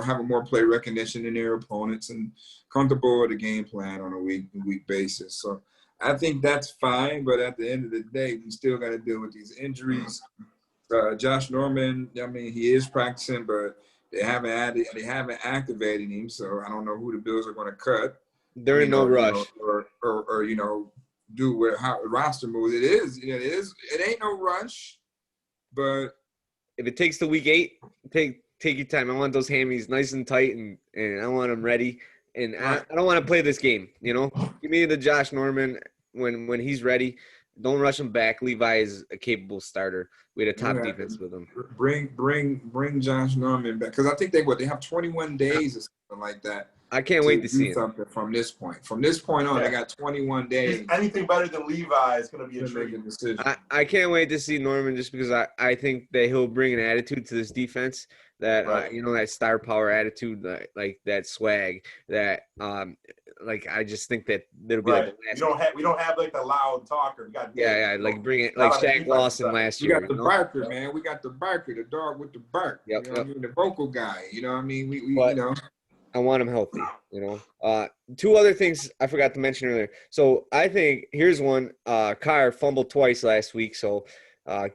having more play recognition in their opponents and comfortable with the game plan on a week-to-week basis. So I think that's fine, but at the end of the day, we still got to deal with these injuries. Josh Norman, I mean, he is practicing, but they haven't activated him, so I don't know who the Bills are going to cut. They're in no rush. Or do how roster moves. It ain't no rush, but if it takes the week 8, take your time. I want those hammies nice and tight, and I want them ready. And I don't want to play this game. Give me the Josh Norman when he's ready. Don't rush him back. Levi is a capable starter. We had a top defense with him. Bring Josh Norman back, because I think they have 21 days or something like that. I can't wait to see him. Something from this point. From this point on, they got 21 days. Anything better than Levi is going to be a treat. Decision. I can't wait to see Norman, just because I think that he'll bring an attitude to this defense that that star power attitude, like that swag that I just think that it'll be like the last. We don't have like the loud talker. Like bring it like Shaq Lawson last year. We got the barker, man. We got the barker, the dog with the bark. Yep. The vocal guy. I want him healthy, 2 other things I forgot to mention earlier. So I think here's one. Carr fumbled twice last week, so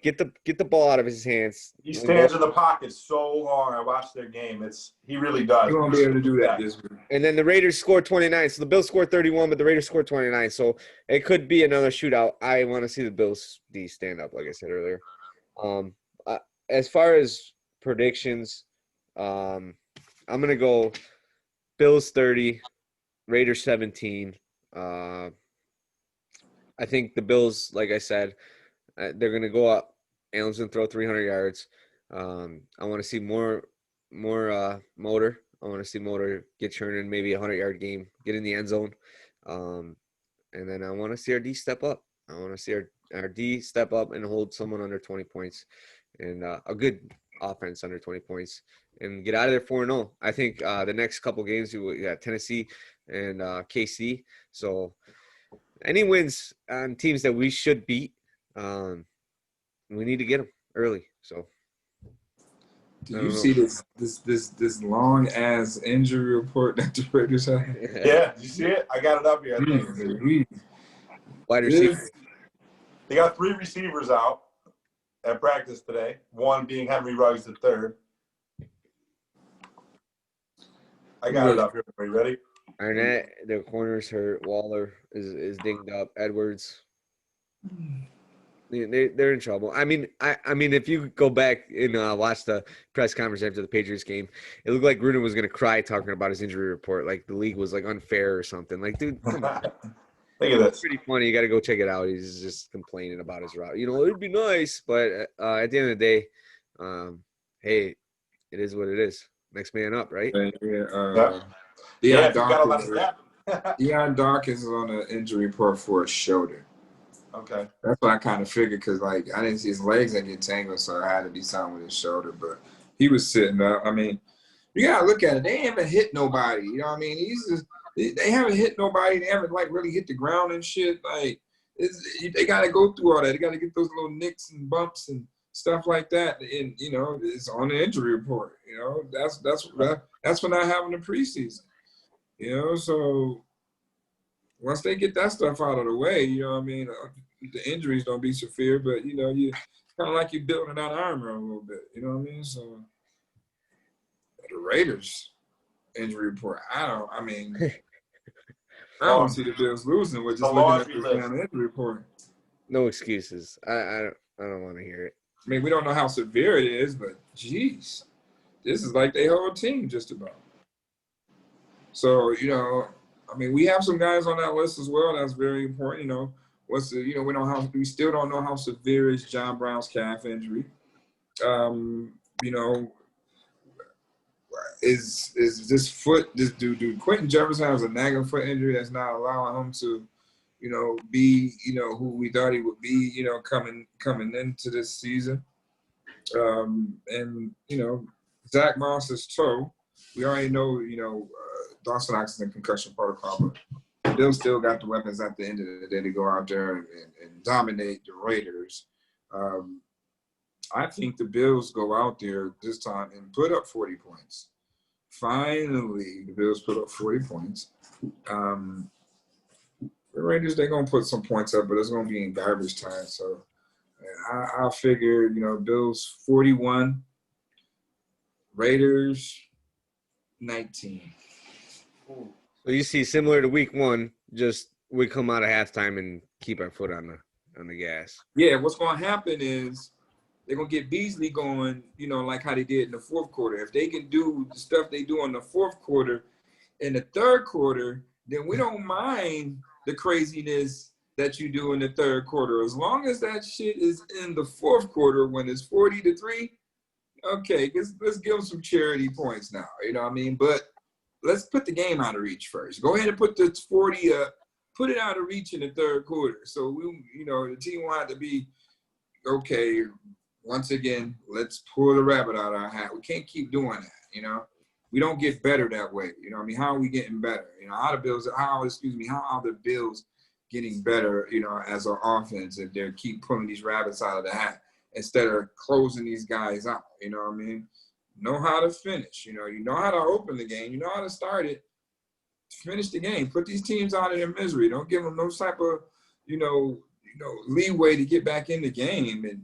get the ball out of his hands. He stands in the pocket so long. I watched their game. He really does. He won't be able to do that this week. And then the Raiders scored 29. So the Bills scored 31, but the Raiders scored 29. So it could be another shootout. I want to see the Bills D stand up, like I said earlier. As far as predictions, I'm gonna go Bills 30, Raiders 17. I think the Bills, like I said, they're going to go up. Allen's going to throw 300 yards. I want to see more Motor. I want to see Motor get churning, maybe a 100-yard game, get in the end zone. And then I want to see our D step up. I want to see our D step up and hold someone under 20 points, and a good offense under 20 points, and get out of there 4-0. I think the next couple games we got Tennessee and KC. So any wins on teams that we should beat, we need to get them early. So do you see this long ass injury report that the Raiders have? Yeah, you see it? I got it up here. Wide receiver. They got 3 receivers out at practice today, one being Henry Ruggs III. I got it up here. Are you ready? Arnett, their corner's hurt. Waller is dinged up. Edwards. They're in trouble. I mean, if you go back and watch the press conference after the Patriots game, it looked like Gruden was going to cry talking about his injury report, like the league was like unfair or something. Like, dude, come on. Look at this. It's pretty funny. You got to go check it out. He's just complaining about his route. It'd be nice, but at the end of the day, hey, it is what it is. Next man up, right? Yeah. Deion Dawkins is on the injury report for a shoulder. Okay. That's what I kind of figured, because I didn't see his legs that get tangled, so I had to be something with his shoulder. But he was sitting up. I mean, you gotta look at it. They haven't hit nobody. You know what I mean? They haven't hit nobody. They haven't really hit the ground and shit. Like, they gotta go through all that. They gotta get those little nicks and bumps and stuff like that. And it's on the injury report. That's for not having the preseason. So once they get that stuff out of the way, the injuries don't be severe, but you kind of like you're building that armor a little bit. You know what I mean? So the Raiders injury report, I don't see the Bills losing with just looking at the injury report. No excuses. I don't want to hear it. I mean, we don't know how severe it is, but geez, this is like their whole team just about. So, I mean, we have some guys on that list as well. That's very important. You know, we still don't know how severe is John Brown's calf injury. You know, is this foot? Do Quentin Jefferson has a nagging foot injury that's not allowing him to, you know, be, you know, who we thought he would be, you know, coming into this season. And you know, Zach Moss's toe. We already know, you know, Dawson Knox is in concussion protocol, but Bill still got the weapons at the end of the day to go out there and dominate the Raiders. I think the Bills go out there this time and put up 40 points. Finally, the Bills put up 40 points. The Raiders, they're going to put some points up, but it's going to be in garbage time. So I figure, you know, Bills 41, Raiders 19. So you see, similar to week 1, just we come out of halftime and keep our foot on the gas. Yeah, what's going to happen is they're going to get Beasley going, you know, like how they did in the fourth quarter. If they can do the stuff they do in the fourth quarter in the third quarter, then we don't mind the craziness that you do in the third quarter. As long as that shit is in the fourth quarter when it's 40-3, okay, let's give them some charity points now. You know what I mean? But let's put the game out of reach first. Go ahead and put the 40 put it out of reach in the third quarter. So the team will have to be okay. Once again, let's pull the rabbit out of our hat. We can't keep doing that. You know, we don't get better that way. You know what I mean? How are we getting better? You know, how are the Bills getting better? You know, as an offense, if they keep pulling these rabbits out of the hat instead of closing these guys out. You know what I mean? Know how to finish. You know how to open the game. You know how to start it. Finish the game. Put these teams out of their misery. Don't give them no type of, leeway to get back in the game. And,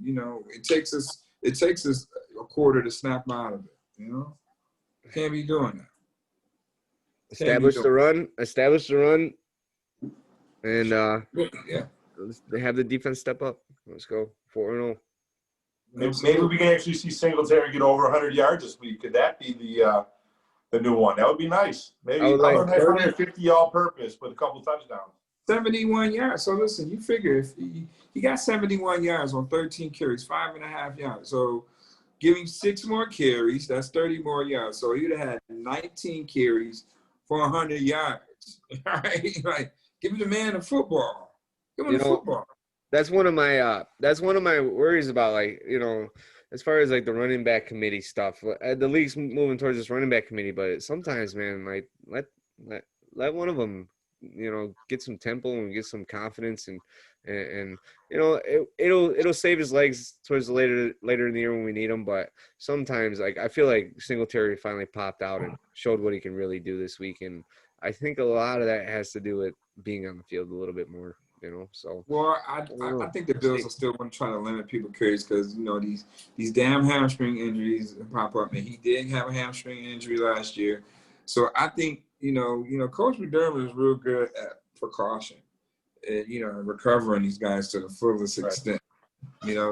it takes us a quarter to snap them out of it. You know? Can't be doing that. Establish the run. And yeah. They have the defense step up. Let's go 4-0. Maybe we can actually see Singletary get over 100 yards this week. Could that be the new one? That would be nice. Maybe 150 all-purpose with a couple touchdowns. 71 yards. So listen, you figure if he got 71 yards on 13 carries, 5.5 yards. So give him 6 more carries. That's 30 more yards. So he'd have had 19 carries for 100 yards. All right, like give him the man the football. Give him the football. That's one of my worries about, as far as like the running back committee stuff. The league's moving towards this running back committee, but sometimes, man, like let one of them, get some tempo and get some confidence, and it'll save his legs towards the later in the year when we need him. But sometimes, like, I feel like Singletary finally popped out and showed what he can really do this week, and I think a lot of that has to do with being on the field a little bit more. So I think the Bills are still going to try to limit people carries because these damn hamstring injuries pop up, and he did have a hamstring injury last year. So I think Coach McDermott is real good at precaution, and recovering these guys to the fullest extent.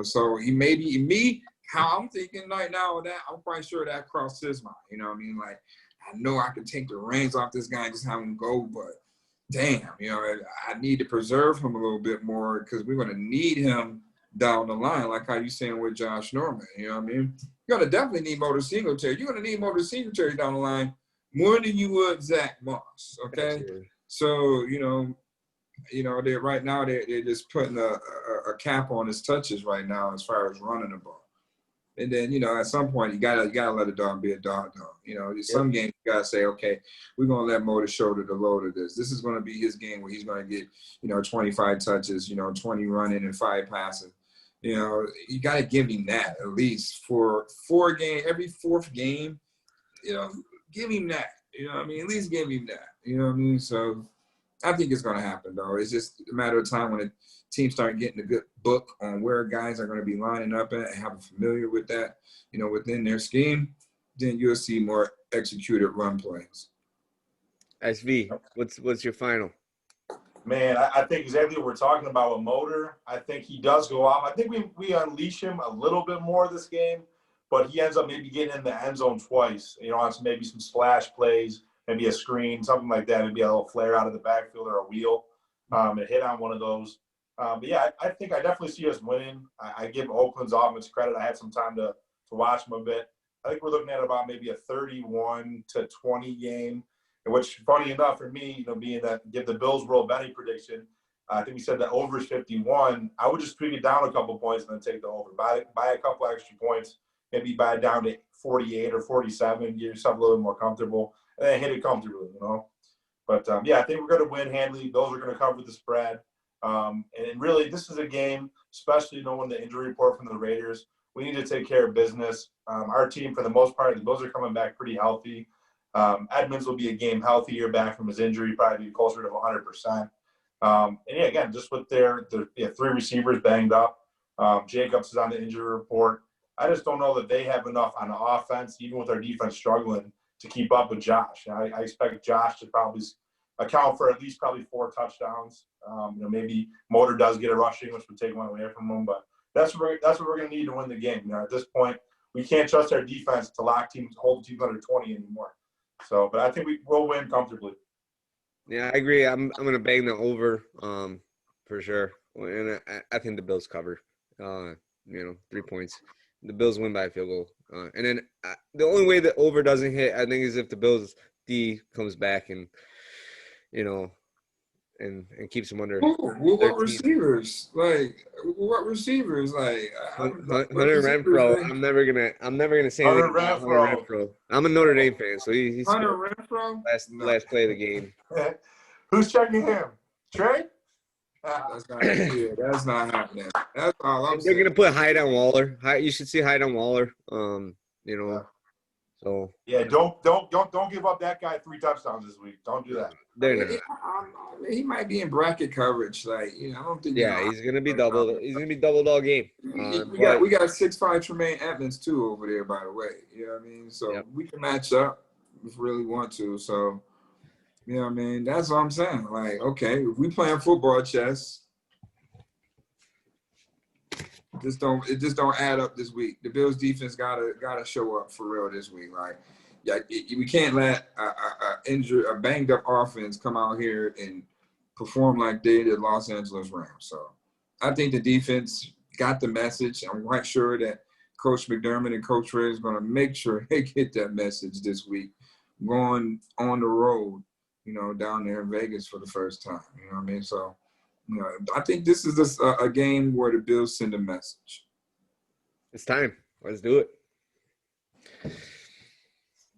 So he maybe how I'm thinking right now that I'm quite sure that crossed his mind. You know what I mean? Like, I know I can take the reins off this guy and just have him go, but damn, I need to preserve him a little bit more because we're going to need him down the line, like how you saying with Josh Norman. You know what I mean? You're going to definitely need Motor Singletary. You're going to need Motor Singletary down the line more than you would Zach Moss, okay? Absolutely. So, they're right now they're just putting a cap on his touches right now as far as running the ball. And then, at some point you gotta let a dog be a dog. Some games you gotta say, okay, we're gonna let Motor shoulder the load of this. This is gonna be his game where he's gonna get, 25 touches, 20 running and 5 passing. You gotta give him that at least for 4 games, every 4th game. Give him that. At least give him that. You know what I mean? So I think it's gonna happen though. It's just a matter of time when the teams start getting a good book on where guys are going to be lining up at and have familiar with that, within their scheme, then you'll see more executed run plays. SV, what's your final? Man, I think exactly what we're talking about with Motor. I think he does go off. I think we unleash him a little bit more this game, but he ends up maybe getting in the end zone twice, on maybe some splash plays maybe a screen, something like that, maybe a little flare out of the backfield or a wheel, and hit on one of those. But yeah, I think I definitely see us winning. I give Oakland's offense credit. I had some time to watch them a bit. I think we're looking at about maybe a 31-20 game, which, funny enough, for me, being that give the Bills World betting prediction, I think we said that over is 51. I would just tweak it down a couple points and then take the over. Buy a couple extra points, maybe buy it down to 48 or 47, give yourself a little bit more comfortable, and then hit it comfortably, But, yeah, I think we're going to win handily. Bills are going to cover the spread. And really, this is a game, especially knowing the injury report from the Raiders, we need to take care of business. Our team, for the most part, the Bills are coming back pretty healthy. Edmonds will be a game healthier back from his injury, probably be closer to 100%. And yeah, again, just with their 3 receivers banged up, Jacobs is on the injury report. I just don't know that they have enough on the offense, even with our defense struggling, to keep up with Josh. I expect Josh to probably account for at least probably 4 touchdowns. Maybe Motor does get a rushing, which would take one away from him, but that's what we're going to need to win the game. At this point, we can't trust our defense to hold teams under 20 anymore. So, but I think we will win comfortably. Yeah, I agree. I'm going to bang the over for sure. And I think the Bills cover, 3 points. The Bills win by a field goal. And then the only way the over doesn't hit, I think, is if the Bills D comes back and, and keeps them under. What receivers? What receivers? Hunter Renfro. I'm never gonna say anything about Hunter Renfro. I'm a Notre Dame fan, so he's Hunter Renfro. Last play of the game. Who's checking him? Trey? That's not happening. That's all I'm saying. They're gonna put Hyde on Waller. You should see Hyde on Waller. So yeah, don't give up that guy 3 touchdowns this week. Don't do that. He might be in bracket coverage. I don't think. Yeah, he's gonna be doubled. He's gonna be doubled all game. We got 6'5" Tremaine Edmonds too over there, by the way. You know what I mean? So we can match up if we really want to. So you know what I mean? That's what I'm saying. Okay, if we playing football chess, it just don't add up this week. The Bills defense gotta show up for real this week. We can't let a banged up offense come out here and perform like they did Los Angeles Rams. So I think the defense got the message. I'm quite sure that Coach McDermott and Coach Ray is going to make sure they get that message this week, going on the road, down there in Vegas for the first time. You know what I mean? So, I think this is a game where the Bills send a message. It's time. Let's do it.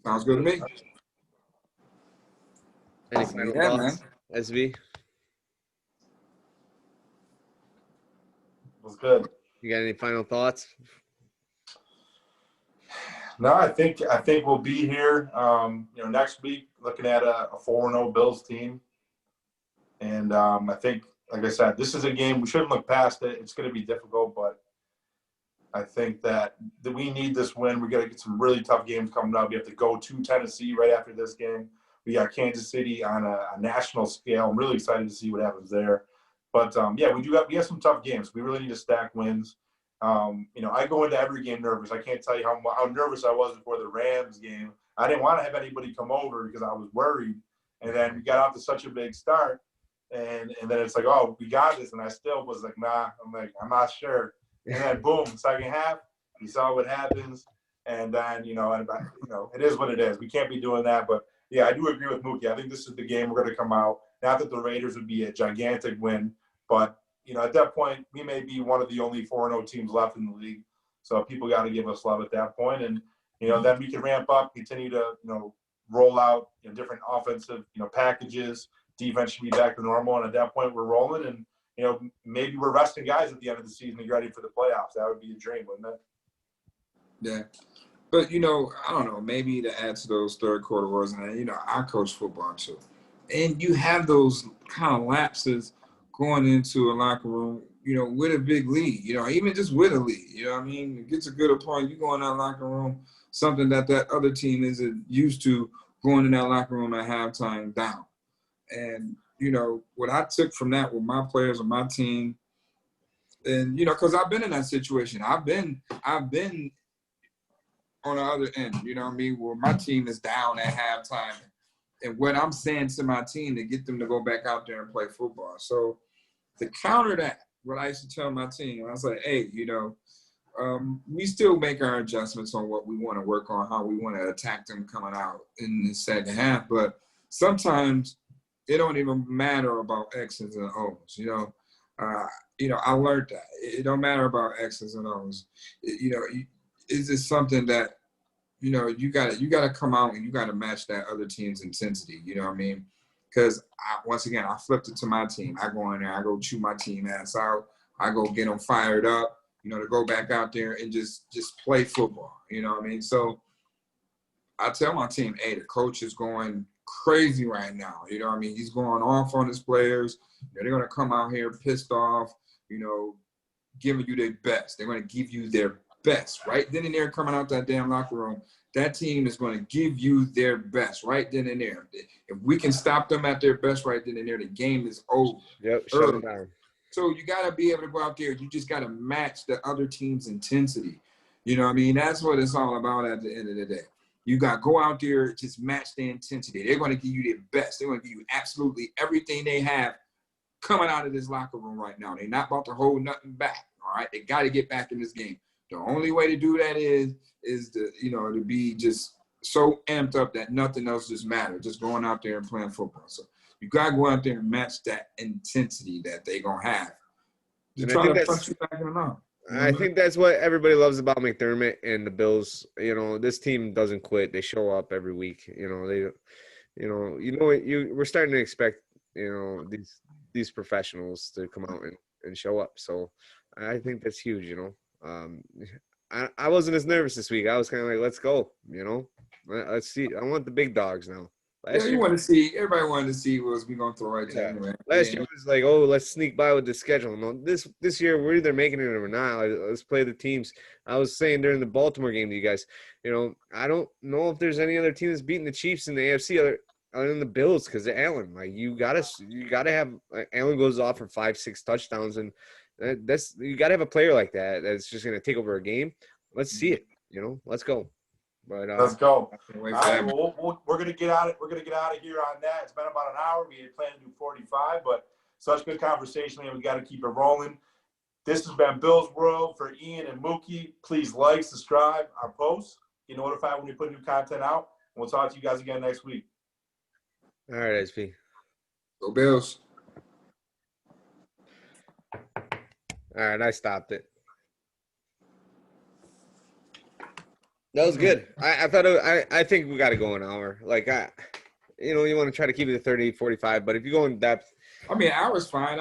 Sounds good to me. Any final thoughts, man. SV? Was good. You got any final thoughts? No, I think we'll be here. Next week, looking at a 4-0 Bills team, and I think, like I said, this is a game we shouldn't look past it. It's going to be difficult, but I think that we need this win. We got to get some really tough games coming up. We have to go to Tennessee right after this game. We got Kansas City on a national scale. I'm really excited to see what happens there. But we have some tough games. We really need to stack wins. I go into every game nervous. I can't tell you how nervous I was before the Rams game. I didn't want to have anybody come over because I was worried. And then we got off to such a big start. And then it's like, oh, we got this. And I still was like, nah. I'm not sure. And then boom, second half, you saw what happens. And then, it is what it is. We can't be doing that. But yeah, I do agree with Muki. I think this is the game we're going to come out. Not that the Raiders would be a gigantic win, but at that point, we may be one of the only 4-0 teams left in the league. So people got to give us love at that point. And, then we can ramp up, continue to, roll out different offensive, packages. Defense should be back to normal. And at that point, we're rolling. And, maybe we're resting guys at the end of the season to get ready for the playoffs. That would be a dream, wouldn't it? Yeah. But, I don't know, maybe to add to those third quarter words, and, I coach football too. And you have those kind of lapses going into a locker room, with a big lead, even just with a lead, what I mean? It gets a good point. You go in that locker room, something that other team isn't used to, going in that locker room at halftime down. And, what I took from that with my players and my team, and, because I've been in that situation. I've been on the other end, where my team is down at halftime and what I'm saying to my team to get them to go back out there and play football. So to counter that, what I used to tell my team, I was like, hey, we still make our adjustments on what we want to work on, how we want to attack them coming out in the second half. But sometimes it don't even matter about X's and O's. I learned that it don't matter about X's and O's. It's just something that you gotta come out and you gotta match that other team's intensity. You know what I mean? Because once again, I flipped it to my team. I go in there, I go chew my team ass out. I go get them fired up. To go back out there and just play football. You know what I mean? So I tell my team, hey, the coach is going crazy right now. You know what I mean? He's going off on his players. They're going to come out here pissed off, giving you their best. They're going to give you their best. Right then and there, coming out that damn locker room, that team is going to give you their best right then and there. If we can stop them at their best right then and there, the game is over. Yep, shut them down. So you got to be able to go out there. You just got to match the other team's intensity. You know what I mean? That's what it's all about at the end of the day. You got to go out there, just match the intensity. They're going to give you their best. They're going to give you absolutely everything they have coming out of this locker room right now. They're not about to hold nothing back, all right? They got to get back in this game. The only way to do that is to be just so amped up that nothing else just matters, just going out there and playing football. So you got to go out there and match that intensity that they're going to have. To try to punch you back in the mouth. I think that's what everybody loves about McDermott and the Bills. This team doesn't quit. They show up every week. We're starting to expect, these professionals to come out and show up. So I think that's huge, I wasn't as nervous this week. I was kind of like, let's go, let's see. I want the big dogs now. Everybody wanted to see what was we going to throw right to anyway. Last year was like, oh, let's sneak by with the schedule. No, this year we're either making it or not. Let's play the teams. I was saying during the Baltimore game to you guys, I don't know if there's any other team that's beating the Chiefs in the AFC other than the Bills because of Allen. Like you gotta have Allen goes off for 5-6 touchdowns, and you gotta have a player like that that's just gonna take over a game. Let's see it. Let's go. But let's go. All right, we're gonna get out. We're gonna get out of here on that. It's been about an hour. We had planned to do 45, but such good conversation, and we got to keep it rolling. This has been Bill's World for Ian and Muki. Please like, subscribe our posts. Get notified when we put new content out. And we'll talk to you guys again next week. All right, SP. Go Bills. All right, I stopped it. That was good. I thought I think we got to go an hour. Like you want to try to keep it to 30, 45, but if you go in depth. I mean, an hour's fine.